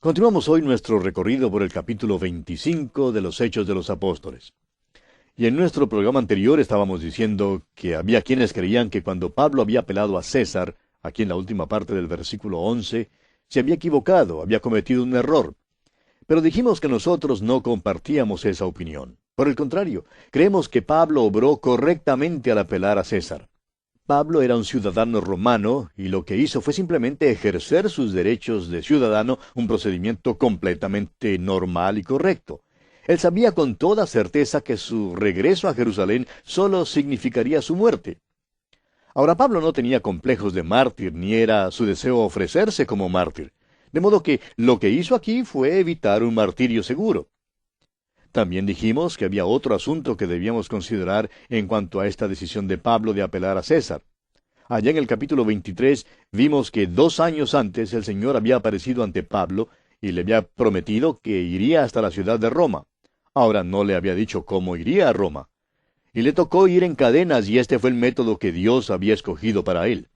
Continuamos hoy nuestro recorrido por el capítulo 25 de los Hechos de los Apóstoles. Y en nuestro programa anterior estábamos diciendo que había quienes creían que cuando Pablo había apelado a César, aquí en la última parte del versículo 11, se había equivocado, había cometido un error. Pero dijimos que nosotros no compartíamos esa opinión. Por el contrario, creemos que Pablo obró correctamente al apelar a César. Pablo era un ciudadano romano y lo que hizo fue simplemente ejercer sus derechos de ciudadano, un procedimiento completamente normal y correcto. Él sabía con toda certeza que su regreso a Jerusalén solo significaría su muerte. Ahora Pablo no tenía complejos de mártir, ni era su deseo ofrecerse como mártir. De modo que lo que hizo aquí fue evitar un martirio seguro. También dijimos que había otro asunto que debíamos considerar en cuanto a esta decisión de Pablo de apelar a César. Allá en el capítulo 23 vimos que 2 años antes el Señor había aparecido ante Pablo y le había prometido que iría hasta la ciudad de Roma. Ahora no le había dicho cómo iría a Roma. Y le tocó ir en cadenas y este fue el método que Dios había escogido para él.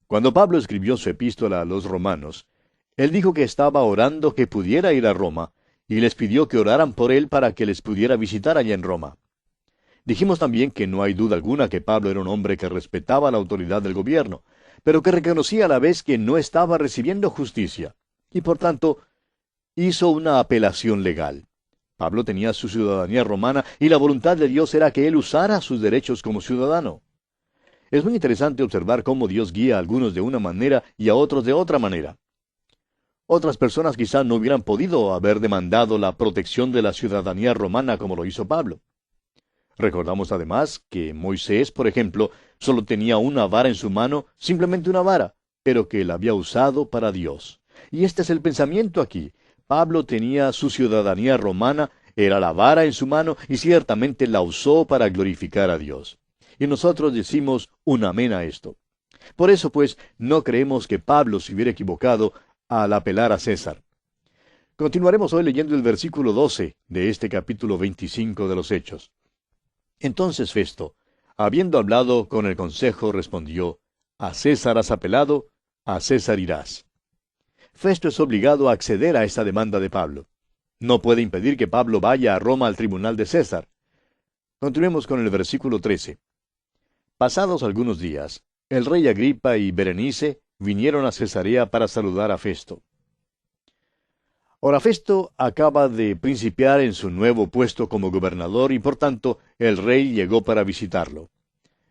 Cuando Pablo escribió su epístola a los romanos, él dijo que estaba orando que pudiera ir a Roma, y les pidió que oraran por él para que les pudiera visitar allá en Roma. Dijimos también que no hay duda alguna que Pablo era un hombre que respetaba la autoridad del gobierno, pero que reconocía a la vez que no estaba recibiendo justicia, y por tanto hizo una apelación legal. Pablo tenía su ciudadanía romana y la voluntad de Dios era que él usara sus derechos como ciudadano. Es muy interesante observar cómo Dios guía a algunos de una manera y a otros de otra manera. Otras personas quizá no hubieran podido haber demandado la protección de la ciudadanía romana como lo hizo Pablo. Recordamos además que Moisés, por ejemplo, solo tenía una vara en su mano, simplemente una vara, pero que la había usado para Dios. Y este es el pensamiento aquí. Pablo tenía su ciudadanía romana, era la vara en su mano y ciertamente la usó para glorificar a Dios. Y nosotros decimos un amén a esto. Por eso, pues, no creemos que Pablo se hubiera equivocado al apelar a César. Continuaremos hoy leyendo el versículo 12 de este capítulo 25 de los Hechos. Entonces Festo, habiendo hablado con el consejo, respondió, «A César has apelado, a César irás». Festo es obligado a acceder a esta demanda de Pablo. No puede impedir que Pablo vaya a Roma al tribunal de César. Continuemos con el versículo 13. Pasados algunos días, el rey Agripa y Berenice vinieron a Cesarea para saludar a Festo. Ahora Festo acaba de principiar en su nuevo puesto como gobernador y por tanto el rey llegó para visitarlo.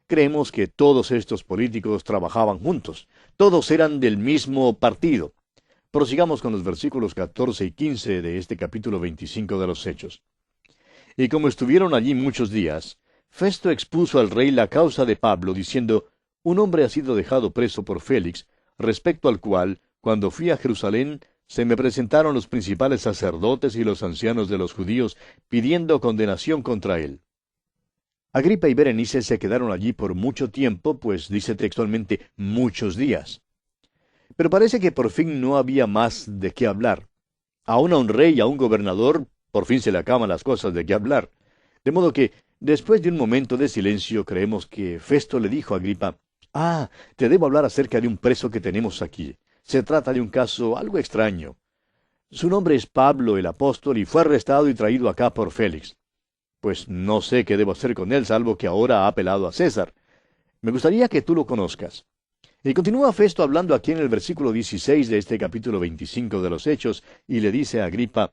Creemos que todos estos políticos trabajaban juntos, todos eran del mismo partido. Prosigamos con los versículos 14 y 15 de este capítulo 25 de los Hechos. Y como estuvieron allí muchos días, Festo expuso al rey la causa de Pablo, diciendo, «Un hombre ha sido dejado preso por Félix, respecto al cual, cuando fui a Jerusalén, se me presentaron los principales sacerdotes y los ancianos de los judíos, pidiendo condenación contra él». Agripa y Berenice se quedaron allí por mucho tiempo, pues dice textualmente muchos días. Pero parece que por fin no había más de qué hablar. Aún a un rey y a un gobernador, por fin se le acaban las cosas de qué hablar. De modo que, después de un momento de silencio, creemos que Festo le dijo a Agripa, «Ah, te debo hablar acerca de un preso que tenemos aquí. Se trata de un caso algo extraño. Su nombre es Pablo el apóstol y fue arrestado y traído acá por Félix. Pues no sé qué debo hacer con él, salvo que ahora ha apelado a César. Me gustaría que tú lo conozcas». Y continúa Festo hablando aquí en el versículo 16 de este capítulo 25 de los Hechos, y le dice a Agripa,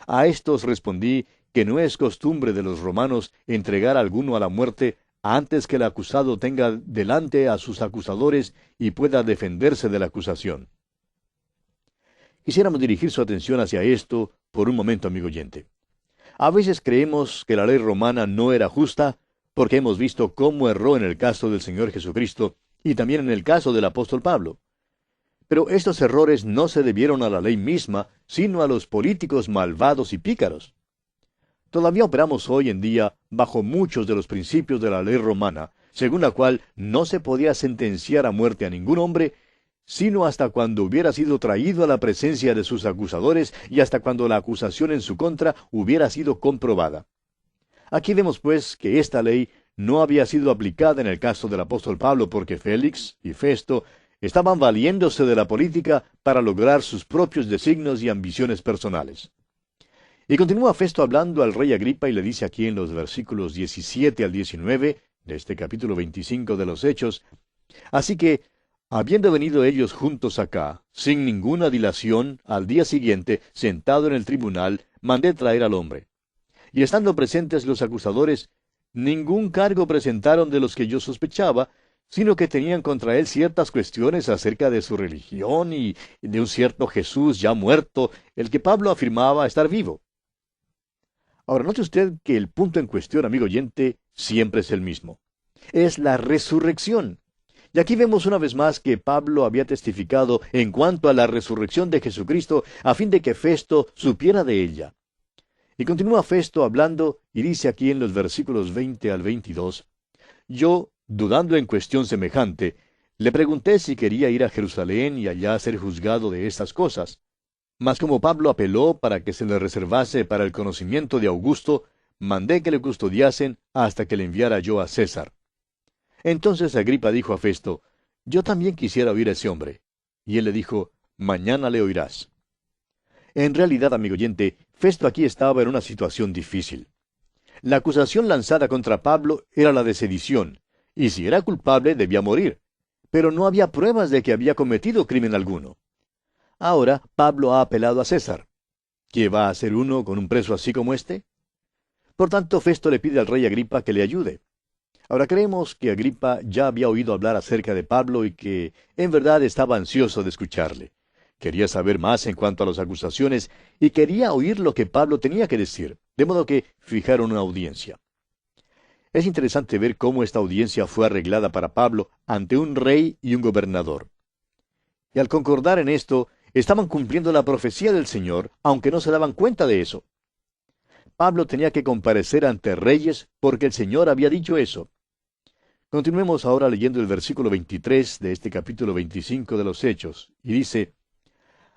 «A estos respondí que no es costumbre de los romanos entregar a alguno a la muerte antes que el acusado tenga delante a sus acusadores y pueda defenderse de la acusación». Quisiéramos dirigir su atención hacia esto por un momento, amigo oyente. A veces creemos que la ley romana no era justa porque hemos visto cómo erró en el caso del Señor Jesucristo y también en el caso del apóstol Pablo. Pero estos errores no se debieron a la ley misma, sino a los políticos malvados y pícaros. Todavía operamos hoy en día bajo muchos de los principios de la ley romana, según la cual no se podía sentenciar a muerte a ningún hombre, sino hasta cuando hubiera sido traído a la presencia de sus acusadores y hasta cuando la acusación en su contra hubiera sido comprobada. Aquí vemos, pues, que esta ley no había sido aplicada en el caso del apóstol Pablo porque Félix y Festo estaban valiéndose de la política para lograr sus propios designios y ambiciones personales. Y continúa Festo hablando al rey Agripa y le dice aquí en los versículos 17 al 19 de este capítulo 25 de los Hechos: así que, habiendo venido ellos juntos acá, sin ninguna dilación, al día siguiente, sentado en el tribunal, mandé traer al hombre. Y estando presentes los acusadores, ningún cargo presentaron de los que yo sospechaba, sino que tenían contra él ciertas cuestiones acerca de su religión y de un cierto Jesús ya muerto, el que Pablo afirmaba estar vivo. Ahora, note usted que el punto en cuestión, amigo oyente, siempre es el mismo. Es la resurrección. Y aquí vemos una vez más que Pablo había testificado en cuanto a la resurrección de Jesucristo a fin de que Festo supiera de ella. Y continúa Festo hablando y dice aquí en los versículos 20 al 22, yo, dudando en cuestión semejante, le pregunté si quería ir a Jerusalén y allá ser juzgado de estas cosas. Mas como Pablo apeló para que se le reservase para el conocimiento de Augusto, mandé que le custodiasen hasta que le enviara yo a César. Entonces Agripa dijo a Festo, yo también quisiera oír a ese hombre. Y él le dijo, mañana le oirás. En realidad, amigo oyente, Festo aquí estaba en una situación difícil. La acusación lanzada contra Pablo era la de sedición, y si era culpable debía morir. Pero no había pruebas de que había cometido crimen alguno. Ahora Pablo ha apelado a César. ¿Qué va a hacer uno con un preso así como este? Por tanto, Festo le pide al rey Agripa que le ayude. Ahora creemos que Agripa ya había oído hablar acerca de Pablo y que, en verdad, estaba ansioso de escucharle. Quería saber más en cuanto a las acusaciones y quería oír lo que Pablo tenía que decir, de modo que fijaron una audiencia. Es interesante ver cómo esta audiencia fue arreglada para Pablo ante un rey y un gobernador. Y al concordar en esto, estaban cumpliendo la profecía del Señor, aunque no se daban cuenta de eso. Pablo tenía que comparecer ante reyes porque el Señor había dicho eso. Continuemos ahora leyendo el versículo 23 de este capítulo 25 de los Hechos, y dice,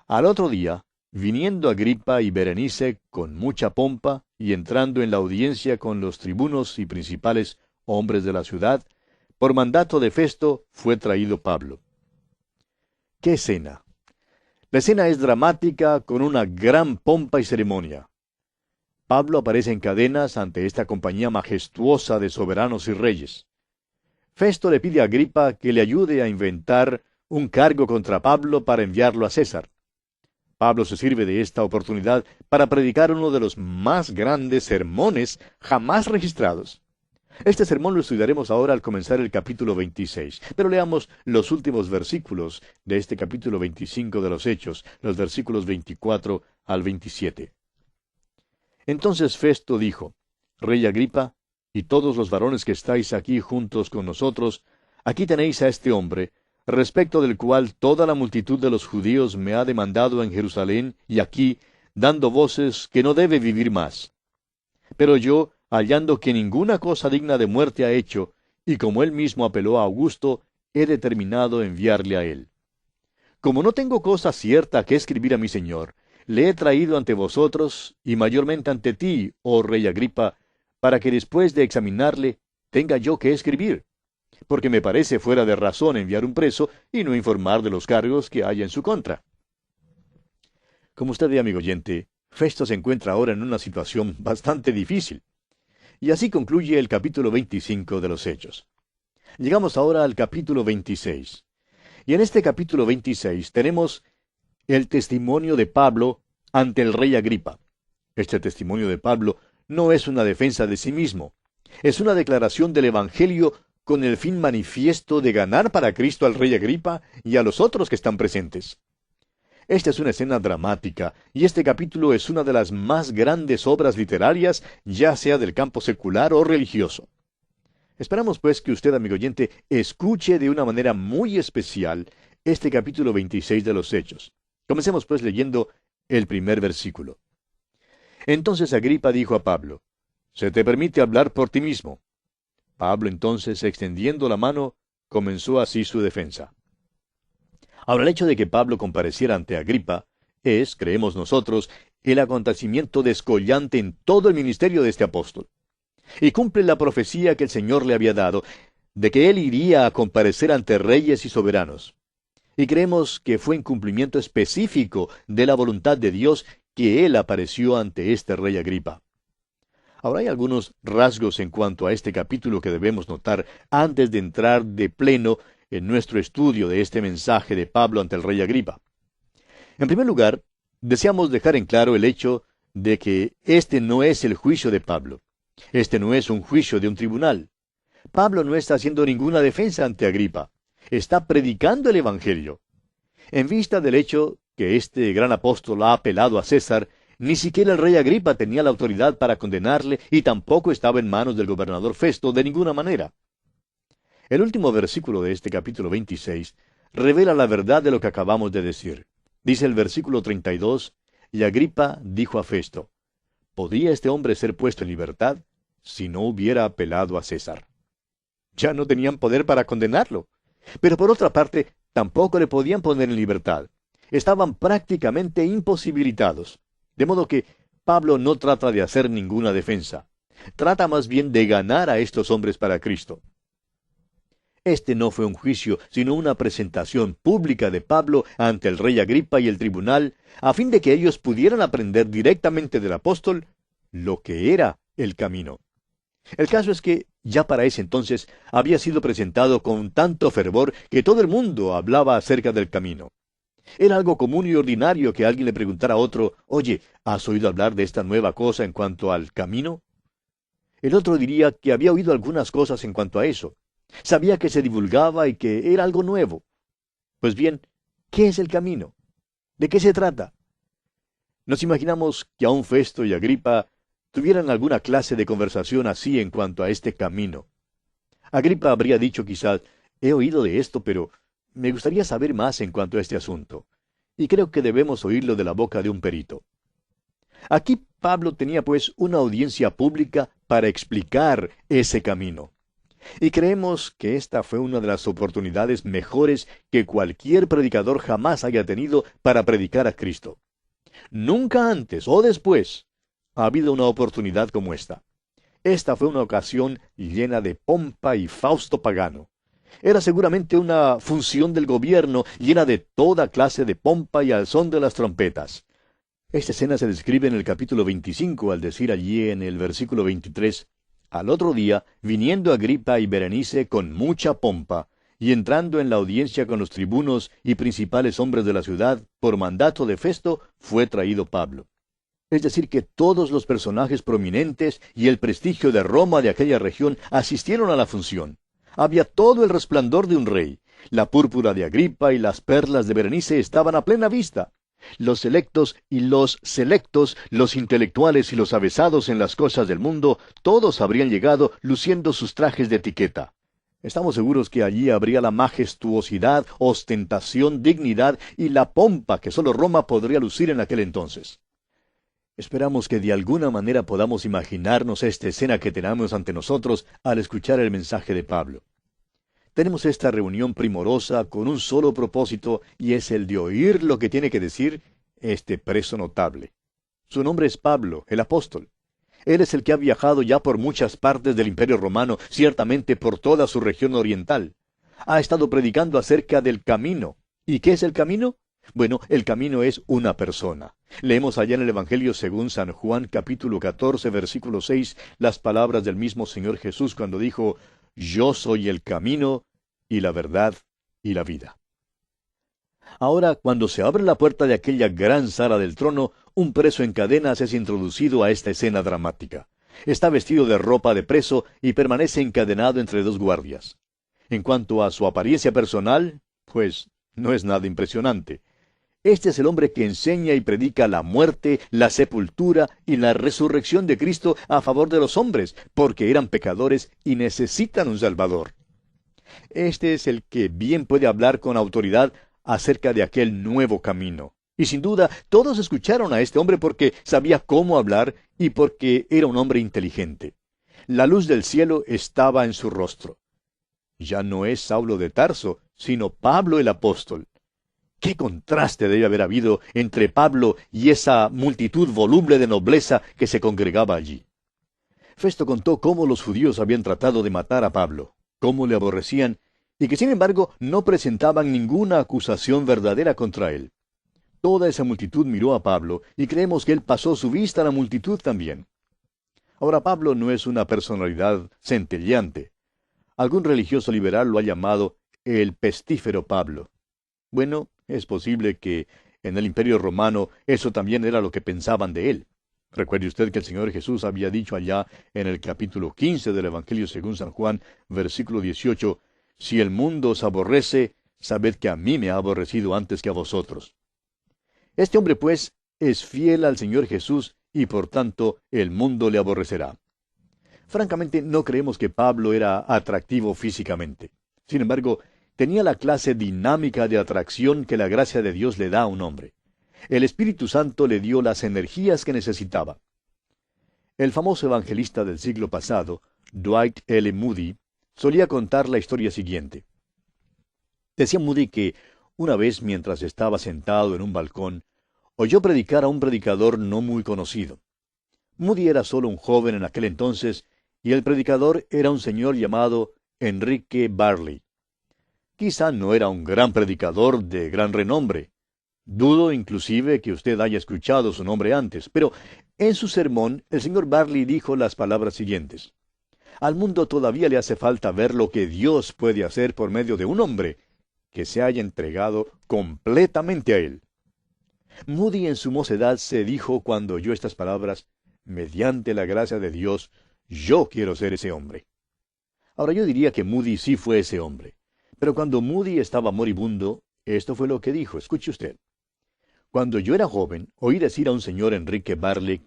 al otro día, viniendo Agripa y Berenice con mucha pompa, y entrando en la audiencia con los tribunos y principales hombres de la ciudad, por mandato de Festo fue traído Pablo. ¿Qué escena? La escena es dramática con una gran pompa y ceremonia. Pablo aparece en cadenas ante esta compañía majestuosa de soberanos y reyes. Festo le pide a Agripa que le ayude a inventar un cargo contra Pablo para enviarlo a César. Pablo se sirve de esta oportunidad para predicar uno de los más grandes sermones jamás registrados. Este sermón lo estudiaremos ahora al comenzar el capítulo 26, pero leamos los últimos versículos de este capítulo 25 de los Hechos, los versículos 24 al 27. Entonces Festo dijo, Rey Agripa, y todos los varones que estáis aquí juntos con nosotros, aquí tenéis a este hombre, respecto del cual toda la multitud de los judíos me ha demandado en Jerusalén y aquí, dando voces que no debe vivir más. Pero yo, hallando que ninguna cosa digna de muerte ha hecho, y como él mismo apeló a Augusto, he determinado enviarle a él. Como no tengo cosa cierta que escribir a mi señor, le he traído ante vosotros, y mayormente ante ti, oh rey Agripa, para que después de examinarle, tenga yo que escribir. Porque me parece fuera de razón enviar un preso y no informar de los cargos que haya en su contra. Como usted ve, amigo oyente, Festo se encuentra ahora en una situación bastante difícil. Y así concluye el capítulo 25 de los Hechos. Llegamos ahora al capítulo 26. Y en este capítulo 26 tenemos el testimonio de Pablo ante el rey Agripa. Este testimonio de Pablo no es una defensa de sí mismo. Es una declaración del Evangelio con el fin manifiesto de ganar para Cristo al rey Agripa y a los otros que están presentes. Esta es una escena dramática, y este capítulo es una de las más grandes obras literarias, ya sea del campo secular o religioso. Esperamos pues que usted, amigo oyente, escuche de una manera muy especial este capítulo 26 de los Hechos. Comencemos pues leyendo el primer versículo. Entonces Agripa dijo a Pablo, «¿Se te permite hablar por ti mismo?» Pablo entonces, extendiendo la mano, comenzó así su defensa. Ahora, el hecho de que Pablo compareciera ante Agripa es, creemos nosotros, el acontecimiento descollante en todo el ministerio de este apóstol. Y cumple la profecía que el Señor le había dado, de que él iría a comparecer ante reyes y soberanos. Y creemos que fue en cumplimiento específico de la voluntad de Dios que él apareció ante este rey Agripa. Ahora hay algunos rasgos en cuanto a este capítulo que debemos notar antes de entrar de pleno en nuestro estudio de este mensaje de Pablo ante el rey Agripa. En primer lugar, deseamos dejar en claro el hecho de que este no es el juicio de Pablo. Este no es un juicio de un tribunal. Pablo no está haciendo ninguna defensa ante Agripa. Está predicando el Evangelio. En vista del hecho que este gran apóstol ha apelado a César, ni siquiera el rey Agripa tenía la autoridad para condenarle y tampoco estaba en manos del gobernador Festo de ninguna manera. El último versículo de este capítulo 26 revela la verdad de lo que acabamos de decir. Dice el versículo 32, y Agripa dijo a Festo, ¿podría este hombre ser puesto en libertad si no hubiera apelado a César? Ya no tenían poder para condenarlo. Pero por otra parte, tampoco le podían poner en libertad. Estaban prácticamente imposibilitados. De modo que Pablo no trata de hacer ninguna defensa. Trata más bien de ganar a estos hombres para Cristo. Este no fue un juicio, sino una presentación pública de Pablo ante el rey Agripa y el tribunal, a fin de que ellos pudieran aprender directamente del apóstol lo que era el camino. El caso es que ya para ese entonces había sido presentado con tanto fervor que todo el mundo hablaba acerca del camino. Era algo común y ordinario que alguien le preguntara a otro, oye, ¿has oído hablar de esta nueva cosa en cuanto al camino? El otro diría que había oído algunas cosas en cuanto a eso. Sabía que se divulgaba y que era algo nuevo. Pues bien, ¿qué es el camino? ¿De qué se trata? Nos imaginamos que aún Festo y Agripa tuvieran alguna clase de conversación así en cuanto a este camino. Agripa habría dicho quizás, he oído de esto, pero me gustaría saber más en cuanto a este asunto, y creo que debemos oírlo de la boca de un perito. Aquí Pablo tenía pues una audiencia pública para explicar ese camino. Y creemos que esta fue una de las oportunidades mejores que cualquier predicador jamás haya tenido para predicar a Cristo. Nunca antes o después ha habido una oportunidad como esta. Esta fue una ocasión llena de pompa y fausto pagano. Era seguramente una función del gobierno llena de toda clase de pompa y al son de las trompetas. Esta escena se describe en el capítulo 25 al decir allí en el versículo 23, al otro día, viniendo Agripa y Berenice con mucha pompa, y entrando en la audiencia con los tribunos y principales hombres de la ciudad, por mandato de Festo, fue traído Pablo. Es decir, que todos los personajes prominentes y el prestigio de Roma de aquella región asistieron a la función. Había todo el resplandor de un rey. La púrpura de Agripa y las perlas de Berenice estaban a plena vista. Los selectos y los selectos, los intelectuales y los avesados en las cosas del mundo, todos habrían llegado luciendo sus trajes de etiqueta. Estamos seguros que allí habría la majestuosidad, ostentación, dignidad y la pompa que sólo Roma podría lucir en aquel entonces. Esperamos que de alguna manera podamos imaginarnos esta escena que tenemos ante nosotros al escuchar el mensaje de Pablo. Tenemos esta reunión primorosa con un solo propósito, y es el de oír lo que tiene que decir este preso notable. Su nombre es Pablo, el apóstol. Él es el que ha viajado ya por muchas partes del Imperio Romano, ciertamente por toda su región oriental. Ha estado predicando acerca del camino. ¿Y qué es el camino? Bueno, el camino es una persona. Leemos allá en el Evangelio según San Juan, capítulo 14, versículo 6, las palabras del mismo Señor Jesús cuando dijo, «Yo soy el camino, y la verdad, y la vida». Ahora, cuando se abre la puerta de aquella gran sala del trono, un preso en cadenas es introducido a esta escena dramática. Está vestido de ropa de preso y permanece encadenado entre dos guardias. En cuanto a su apariencia personal, pues no es nada impresionante. Este es el hombre que enseña y predica la muerte, la sepultura y la resurrección de Cristo a favor de los hombres, porque eran pecadores y necesitan un Salvador. Este es el que bien puede hablar con autoridad acerca de aquel nuevo camino. Y sin duda, todos escucharon a este hombre porque sabía cómo hablar y porque era un hombre inteligente. La luz del cielo estaba en su rostro. Ya no es Saulo de Tarso, sino Pablo el apóstol. ¡Qué contraste debe haber habido entre Pablo y esa multitud voluble de nobleza que se congregaba allí! Festo contó cómo los judíos habían tratado de matar a Pablo, cómo le aborrecían y que sin embargo no presentaban ninguna acusación verdadera contra él. Toda esa multitud miró a Pablo, y creemos que él pasó su vista a la multitud también. Ahora, Pablo no es una personalidad centelleante. Algún religioso liberal lo ha llamado el pestífero Pablo. Bueno, es posible que en el Imperio Romano eso también era lo que pensaban de él. Recuerde usted que el Señor Jesús había dicho allá en el capítulo 15 del Evangelio según San Juan, versículo 18, «Si el mundo os aborrece, sabed que a mí me ha aborrecido antes que a vosotros». Este hombre, pues, es fiel al Señor Jesús y por tanto el mundo le aborrecerá. Francamente, no creemos que Pablo era atractivo físicamente. Sin embargo, tenía la clase dinámica de atracción que la gracia de Dios le da a un hombre. El Espíritu Santo le dio las energías que necesitaba. El famoso evangelista del siglo pasado, Dwight L. Moody, solía contar la historia siguiente. Decía Moody que una vez, mientras estaba sentado en un balcón, oyó predicar a un predicador no muy conocido. Moody era solo un joven en aquel entonces, y el predicador era un señor llamado Enrique Barley. Quizá no era un gran predicador de gran renombre. Dudo inclusive que usted haya escuchado su nombre antes, pero en su sermón el señor Barley dijo las palabras siguientes. Al mundo todavía le hace falta ver lo que Dios puede hacer por medio de un hombre que se haya entregado completamente a él. Moody en su mocedad se dijo cuando oyó estas palabras, mediante la gracia de Dios, yo quiero ser ese hombre. Ahora yo diría que Moody sí fue ese hombre, pero cuando Moody estaba moribundo, esto fue lo que dijo, escuche usted. Cuando yo era joven, oí decir a un señor Enrique Barley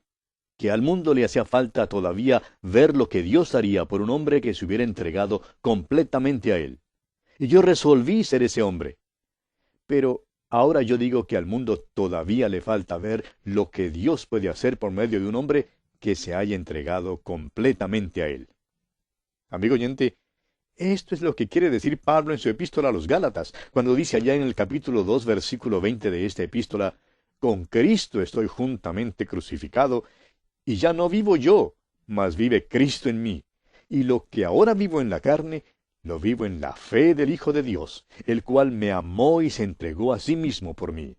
que al mundo le hacía falta todavía ver lo que Dios haría por un hombre que se hubiera entregado completamente a él. Y yo resolví ser ese hombre. Pero ahora yo digo que al mundo todavía le falta ver lo que Dios puede hacer por medio de un hombre que se haya entregado completamente a él. Amigo oyente, esto es lo que quiere decir Pablo en su epístola a los Gálatas, cuando dice allá en el capítulo 2, versículo 20 de esta epístola, «Con Cristo estoy juntamente crucificado, y ya no vivo yo, mas vive Cristo en mí. Y lo que ahora vivo en la carne, lo vivo en la fe del Hijo de Dios, el cual me amó y se entregó a sí mismo por mí».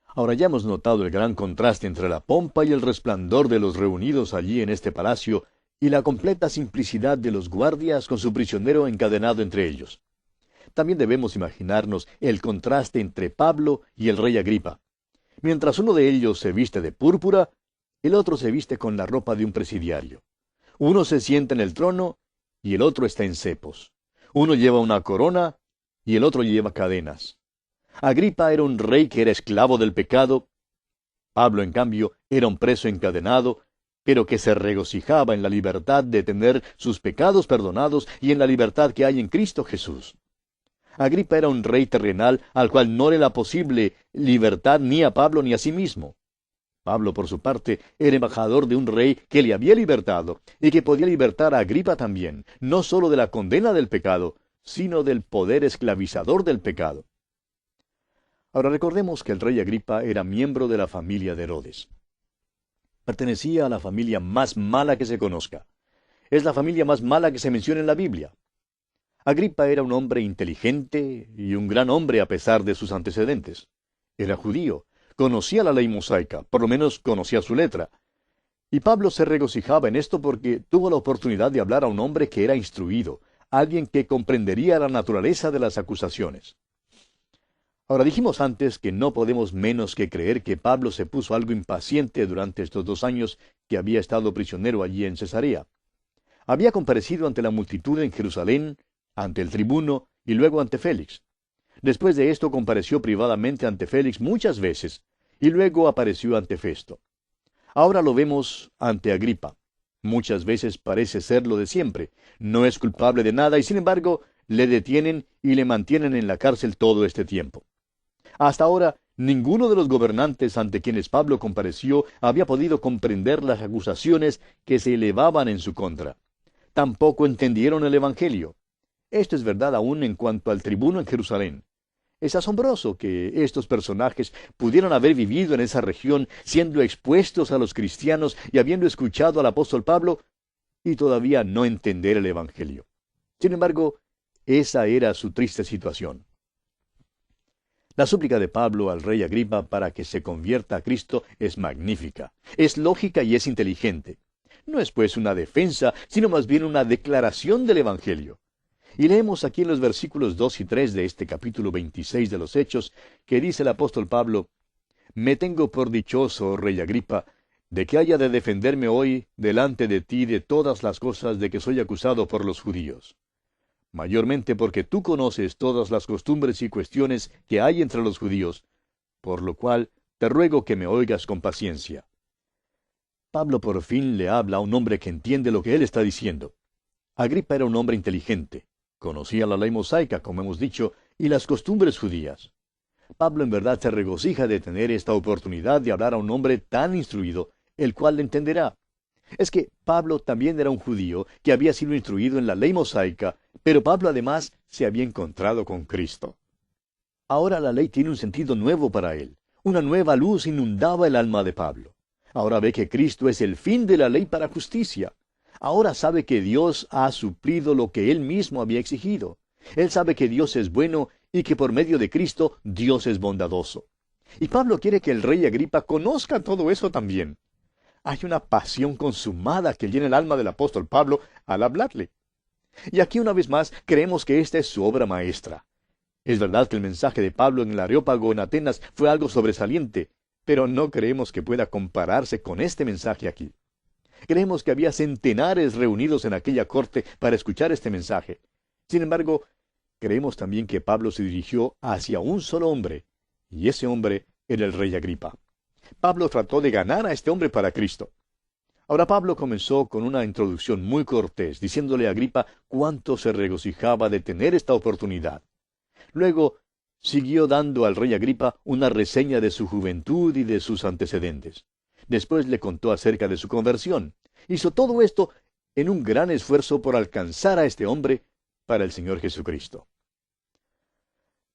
Ahora ya hemos notado el gran contraste entre la pompa y el resplandor de los reunidos allí en este palacio y la completa simplicidad de los guardias con su prisionero encadenado entre ellos. También debemos imaginarnos el contraste entre Pablo y el rey Agripa. Mientras uno de ellos se viste de púrpura, el otro se viste con la ropa de un presidiario. Uno se sienta en el trono y el otro está en cepos. Uno lleva una corona y el otro lleva cadenas. Agripa era un rey que era esclavo del pecado. Pablo, en cambio, era un preso encadenado, pero que se regocijaba en la libertad de tener sus pecados perdonados y en la libertad que hay en Cristo Jesús. Agripa era un rey terrenal al cual no le era posible libertad ni a Pablo ni a sí mismo. Pablo, por su parte, era embajador de un rey que le había libertado y que podía libertar a Agripa también, no sólo de la condena del pecado, sino del poder esclavizador del pecado. Ahora recordemos que el rey Agripa era miembro de la familia de Herodes. Pertenecía a la familia más mala que se conozca. Es la familia más mala que se menciona en la Biblia. Agripa era un hombre inteligente y un gran hombre a pesar de sus antecedentes. Era judío, conocía la ley mosaica, por lo menos conocía su letra. Y Pablo se regocijaba en esto porque tuvo la oportunidad de hablar a un hombre que era instruido, alguien que comprendería la naturaleza de las acusaciones. Ahora dijimos antes que no podemos menos que creer que Pablo se puso algo impaciente durante estos 2 años que había estado prisionero allí en Cesarea. Había comparecido ante la multitud en Jerusalén, ante el tribuno y luego ante Félix. Después de esto compareció privadamente ante Félix muchas veces y luego apareció ante Festo. Ahora lo vemos ante Agripa. Muchas veces parece ser lo de siempre. No es culpable de nada y sin embargo le detienen y le mantienen en la cárcel todo este tiempo. Hasta ahora, ninguno de los gobernantes ante quienes Pablo compareció había podido comprender las acusaciones que se elevaban en su contra. Tampoco entendieron el Evangelio. Esto es verdad aún en cuanto al tribuno en Jerusalén. Es asombroso que estos personajes pudieran haber vivido en esa región, siendo expuestos a los cristianos y habiendo escuchado al apóstol Pablo, y todavía no entender el Evangelio. Sin embargo, Esa era su triste situación. La súplica de Pablo al rey Agripa para que se convierta a Cristo es magnífica, es lógica y es inteligente. No es pues una defensa, sino más bien una declaración del Evangelio. Y leemos aquí en los versículos 2 y 3 de este capítulo 26 de los Hechos, que dice el apóstol Pablo: «Me tengo por dichoso, rey Agripa, de que haya de defenderme hoy delante de ti de todas las cosas de que soy acusado por los judíos. Mayormente porque tú conoces todas las costumbres y cuestiones que hay entre los judíos, por lo cual te ruego que me oigas con paciencia». Pablo por fin le habla a un hombre que entiende lo que él está diciendo. Agripa era un hombre inteligente, conocía la ley mosaica, como hemos dicho, y las costumbres judías. Pablo en verdad se regocija de tener esta oportunidad de hablar a un hombre tan instruido, el cual le entenderá. Es que Pablo también era un judío que había sido instruido en la ley mosaica, pero Pablo además se había encontrado con Cristo. Ahora la ley tiene un sentido nuevo para él. Una nueva luz inundaba el alma de Pablo. Ahora ve que Cristo es el fin de la ley para justicia. Ahora sabe que Dios ha suplido lo que él mismo había exigido. Él sabe que Dios es bueno y que por medio de Cristo Dios es bondadoso. Y Pablo quiere que el rey Agripa conozca todo eso también. Hay una pasión consumada que llena el alma del apóstol Pablo al hablarle. Y aquí una vez más creemos que esta es su obra maestra. Es verdad que el mensaje de Pablo en el Areópago en Atenas fue algo sobresaliente, pero no creemos que pueda compararse con este mensaje aquí. Creemos que había centenares reunidos en aquella corte para escuchar este mensaje. Sin embargo, creemos también que Pablo se dirigió hacia un solo hombre, y ese hombre era el rey Agripa. Pablo trató de ganar a este hombre para Cristo. Ahora Pablo comenzó con una introducción muy cortés, diciéndole a Agripa cuánto se regocijaba de tener esta oportunidad. Luego siguió dando al rey Agripa una reseña de su juventud y de sus antecedentes. Después le contó acerca de su conversión. Hizo todo esto en un gran esfuerzo por alcanzar a este hombre para el Señor Jesucristo.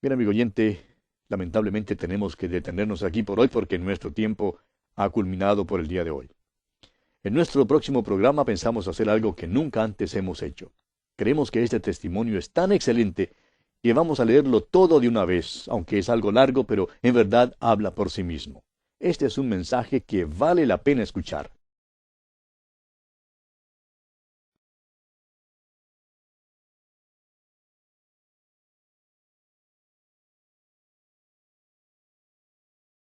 Bien, amigo oyente, lamentablemente tenemos que detenernos aquí por hoy porque nuestro tiempo ha culminado por el día de hoy. En nuestro próximo programa pensamos hacer algo que nunca antes hemos hecho. Creemos que este testimonio es tan excelente que vamos a leerlo todo de una vez, aunque es algo largo, pero en verdad habla por sí mismo. Este es un mensaje que vale la pena escuchar.